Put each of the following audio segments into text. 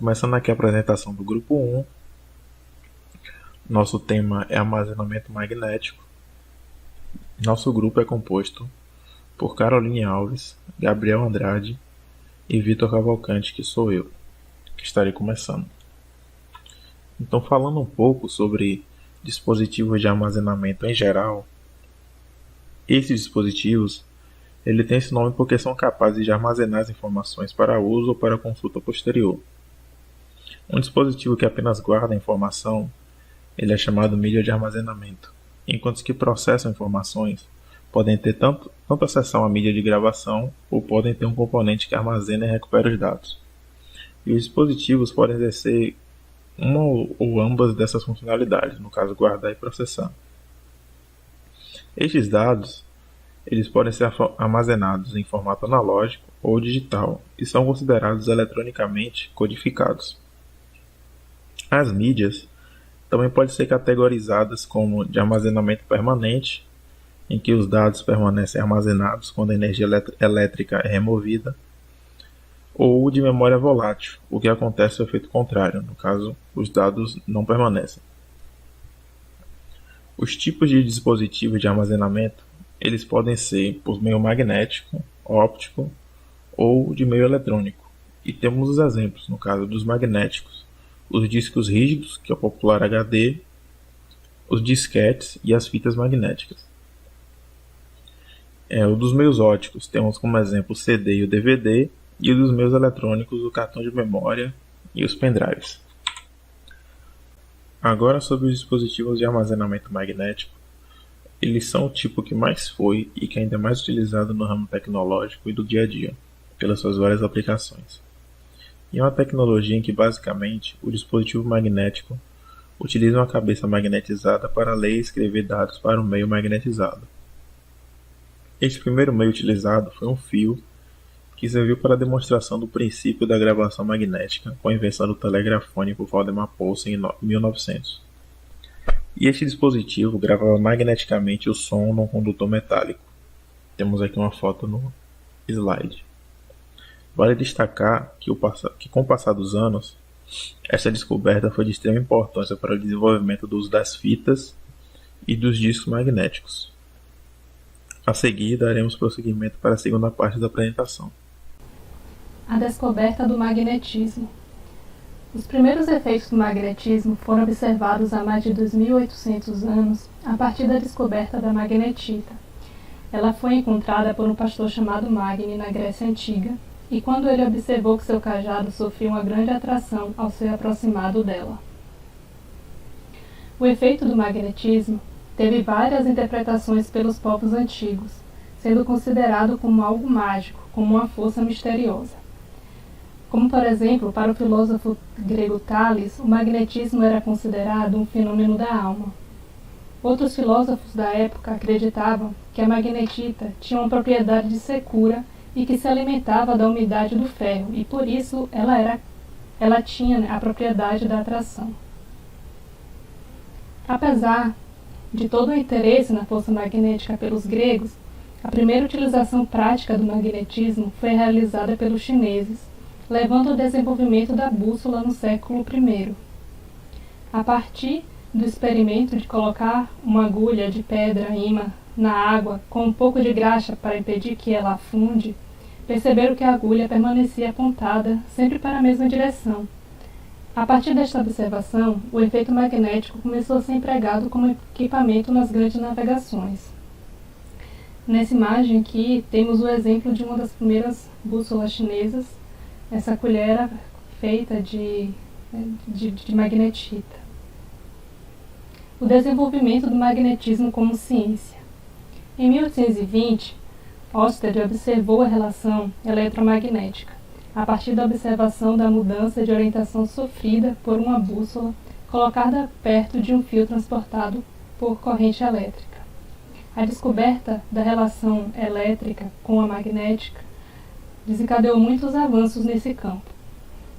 Começando aqui a apresentação do grupo 1, nosso tema é armazenamento magnético. Nosso grupo é composto por Caroline Alves, Gabriel Andrade e Vitor Cavalcante, que sou eu, que estarei começando. Então, falando um pouco sobre dispositivos de armazenamento em geral, esses dispositivos têm esse nome porque são capazes de armazenar as informações para uso ou para consulta posterior. Um dispositivo que apenas guarda a informação, ele é chamado mídia de armazenamento, enquanto os que processam informações podem ter tanto acessar à mídia de gravação ou podem ter um componente que armazena e recupera os dados. E os dispositivos podem exercer uma ou ambas dessas funcionalidades, no caso guardar e processar. Estes dados eles podem ser armazenados em formato analógico ou digital e são considerados eletronicamente codificados. As mídias também podem ser categorizadas como de armazenamento permanente, em que os dados permanecem armazenados quando a energia elétrica é removida, ou de memória volátil, o que acontece é o efeito contrário, no caso, os dados não permanecem. Os tipos de dispositivos de armazenamento eles podem ser por meio magnético, óptico ou de meio eletrônico. E temos os exemplos, no caso dos magnéticos, os discos rígidos, que é o popular HD, os disquetes e as fitas magnéticas. O dos meios ópticos temos como exemplo o CD e o DVD, e o dos meios eletrônicos o cartão de memória e os pendrives. Agora sobre os dispositivos de armazenamento magnético, eles são o tipo que mais foi e que ainda é mais utilizado no ramo tecnológico e do dia a dia, pelas suas várias aplicações. E é uma tecnologia em que basicamente o dispositivo magnético utiliza uma cabeça magnetizada para ler e escrever dados para um meio magnetizado. Este primeiro meio utilizado foi um fio que serviu para a demonstração do princípio da gravação magnética com a invenção do telegrafone por Valdemar Poulsen em 1900. E este dispositivo gravava magneticamente o som num condutor metálico. Temos aqui uma foto no slide. Vale destacar que com o passar dos anos, essa descoberta foi de extrema importância para o desenvolvimento do uso das fitas e dos discos magnéticos. A seguir, daremos prosseguimento para a segunda parte da apresentação. A descoberta do magnetismo. Os primeiros efeitos do magnetismo foram observados há mais de 2.800 anos a partir da descoberta da magnetita. Ela foi encontrada por um pastor chamado Magni na Grécia Antiga, e quando ele observou que seu cajado sofria uma grande atração ao ser aproximado dela. O efeito do magnetismo teve várias interpretações pelos povos antigos, sendo considerado como algo mágico, como uma força misteriosa. Como, por exemplo, para o filósofo grego Tales, o magnetismo era considerado um fenômeno da alma. Outros filósofos da época acreditavam que a magnetita tinha uma propriedade de secura e que se alimentava da umidade do ferro, e por isso ela tinha a propriedade da atração. Apesar de todo o interesse na força magnética pelos gregos, a primeira utilização prática do magnetismo foi realizada pelos chineses, levando ao desenvolvimento da bússola no século I. A partir do experimento de colocar uma agulha de pedra ímã na água com um pouco de graxa para impedir que ela afunde, perceberam que a agulha permanecia apontada sempre para a mesma direção. A partir desta observação, o efeito magnético começou a ser empregado como equipamento nas grandes navegações. Nessa imagem aqui temos o exemplo de uma das primeiras bússolas chinesas. Essa colher era feita de magnetita. O desenvolvimento do magnetismo como ciência. Em 1820, Oersted observou a relação eletromagnética, a partir da observação da mudança de orientação sofrida por uma bússola colocada perto de um fio transportado por corrente elétrica. A descoberta da relação elétrica com a magnética desencadeou muitos avanços nesse campo.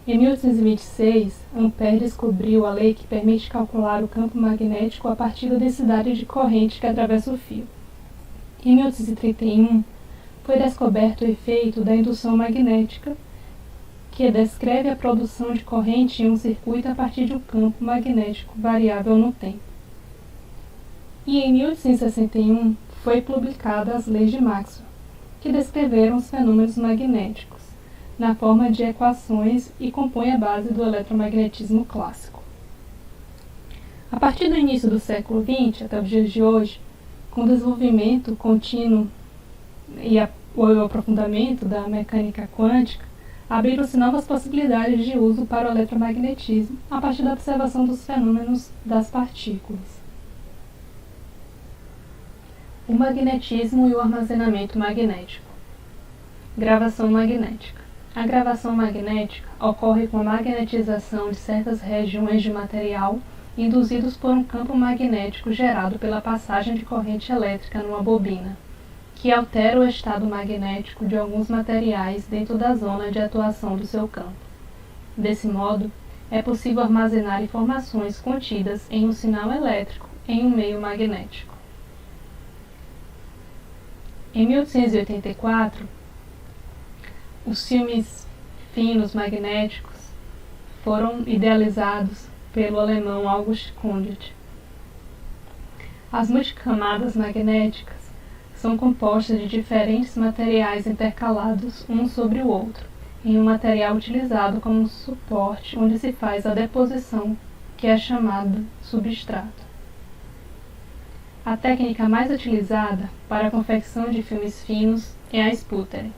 Em 1826, Ampère descobriu a lei que permite calcular o campo magnético a partir da densidade de corrente que atravessa o fio. Em 1831, foi descoberto o efeito da indução magnética, que descreve a produção de corrente em um circuito a partir de um campo magnético variável no tempo. E em 1861 foi publicada as leis de Maxwell, que descreveram os fenômenos magnéticos na forma de equações e compõem a base do eletromagnetismo clássico. A partir do início do século XX até os dias de hoje, com o desenvolvimento contínuo e o aprofundamento da mecânica quântica, abriram-se novas possibilidades de uso para o eletromagnetismo a partir da observação dos fenômenos das partículas. O magnetismo e o armazenamento magnético. Gravação magnética. A gravação magnética ocorre com a magnetização de certas regiões de material induzidos por um campo magnético gerado pela passagem de corrente elétrica numa bobina, que altera o estado magnético de alguns materiais dentro da zona de atuação do seu campo. Desse modo, é possível armazenar informações contidas em um sinal elétrico em um meio magnético. Em 1884, os filmes finos magnéticos foram idealizados pelo alemão August Condet. As multicamadas magnéticas são compostas de diferentes materiais intercalados um sobre o outro, em um material utilizado como suporte onde se faz a deposição, que é chamada substrato. A técnica mais utilizada para a confecção de filmes finos é a sputtering,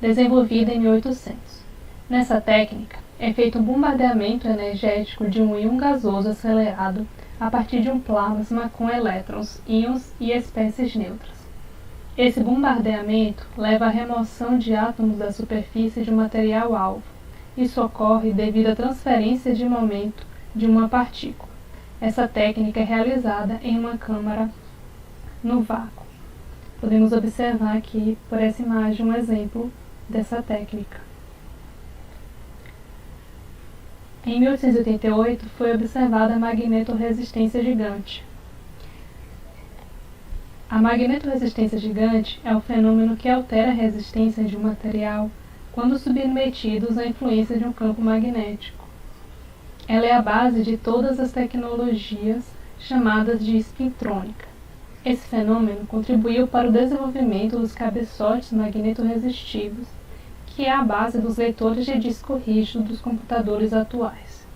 desenvolvida em 1800. Nessa técnica, é feito um bombardeamento energético de um íon gasoso acelerado a partir de um plasma com elétrons, íons e espécies neutras. Esse bombardeamento leva à remoção de átomos da superfície de um material-alvo. Isso ocorre devido à transferência de momento de uma partícula. Essa técnica é realizada em uma câmara no vácuo. Podemos observar aqui, por essa imagem, um exemplo dessa técnica. Em 1888, foi observada a magnetorresistência gigante. A magnetorresistência gigante é o fenômeno que altera a resistência de um material quando submetidos à influência de um campo magnético. Ela é a base de todas as tecnologias chamadas de spintrônica. Esse fenômeno contribuiu para o desenvolvimento dos cabeçotes magnetorresistivos, que é a base dos leitores de disco rígido dos computadores atuais.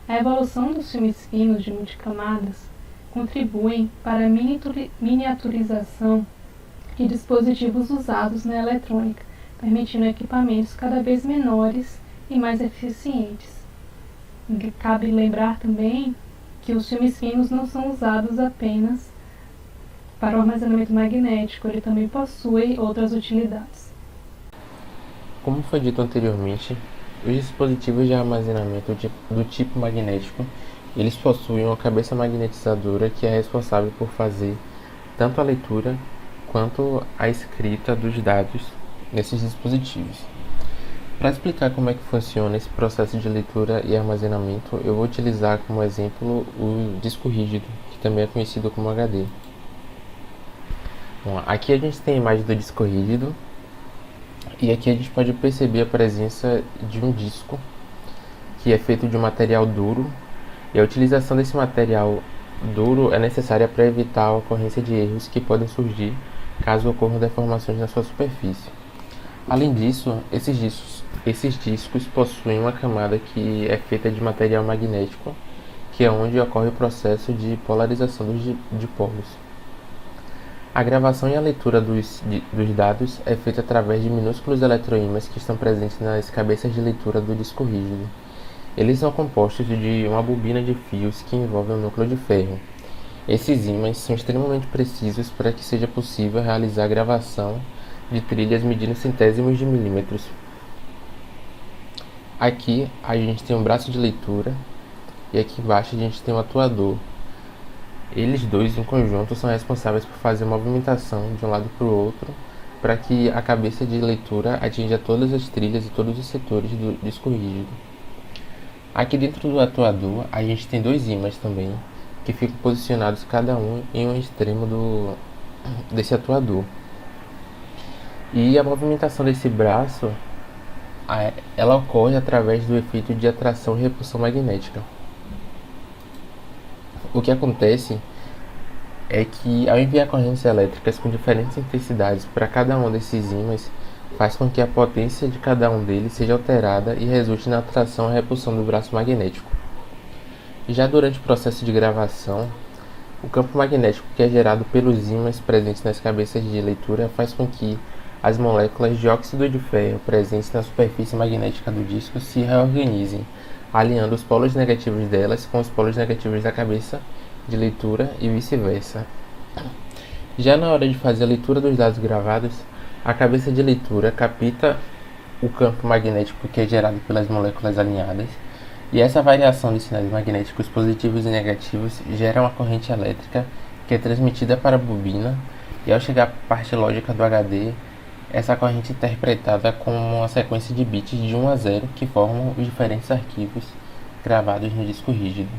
A evolução dos filmes finos de multicamadas contribuem para a miniaturização de dispositivos usados na eletrônica, permitindo equipamentos cada vez menores e mais eficientes. Cabe lembrar também que os filmes finos não são usados apenas para o armazenamento magnético, ele também possui outras utilidades. Como foi dito anteriormente, os dispositivos de armazenamento do tipo magnético, eles possuem uma cabeça magnetizadora que é responsável por fazer tanto a leitura quanto a escrita dos dados nesses dispositivos. Para explicar como é que funciona esse processo de leitura e armazenamento, eu vou utilizar como exemplo o disco rígido, que também é conhecido como HD. Bom, aqui a gente tem a imagem do disco rígido, e aqui a gente pode perceber a presença de um disco, que é feito de um material duro, e a utilização desse material duro é necessária para evitar a ocorrência de erros que podem surgir caso ocorram deformações na sua superfície. Além disso, esses discos possuem uma camada que é feita de material magnético, que é onde ocorre o processo de polarização dos dipolos. A gravação e a leitura dos dados é feita através de minúsculos eletroímãs que estão presentes nas cabeças de leitura do disco rígido. Eles são compostos de uma bobina de fios que envolve um núcleo de ferro. Esses ímãs são extremamente precisos para que seja possível realizar a gravação de trilhas medindo centésimos de milímetros. Aqui a gente tem um braço de leitura e aqui embaixo a gente tem um atuador. Eles dois em conjunto são responsáveis por fazer a movimentação de um lado para o outro para que a cabeça de leitura atinja todas as trilhas e todos os setores do disco rígido. Aqui dentro do atuador a gente tem dois ímãs também, que ficam posicionados cada um em um extremo desse atuador. E a movimentação desse braço ela ocorre através do efeito de atração e repulsão magnética. O que acontece é que, ao enviar correntes elétricas com diferentes intensidades para cada um desses ímãs, faz com que a potência de cada um deles seja alterada e resulte na atração e repulsão do braço magnético. Já durante o processo de gravação, o campo magnético que é gerado pelos ímãs presentes nas cabeças de leitura faz com que as moléculas de óxido de ferro presentes na superfície magnética do disco se reorganizem, alinhando os polos negativos delas com os polos negativos da cabeça de leitura e vice-versa. Já na hora de fazer a leitura dos dados gravados, a cabeça de leitura capta o campo magnético que é gerado pelas moléculas alinhadas, e essa variação de sinais magnéticos positivos e negativos gera uma corrente elétrica que é transmitida para a bobina, e ao chegar à parte lógica do HD, essa corrente é interpretada como uma sequência de bits de 1 a 0 que formam os diferentes arquivos gravados no disco rígido.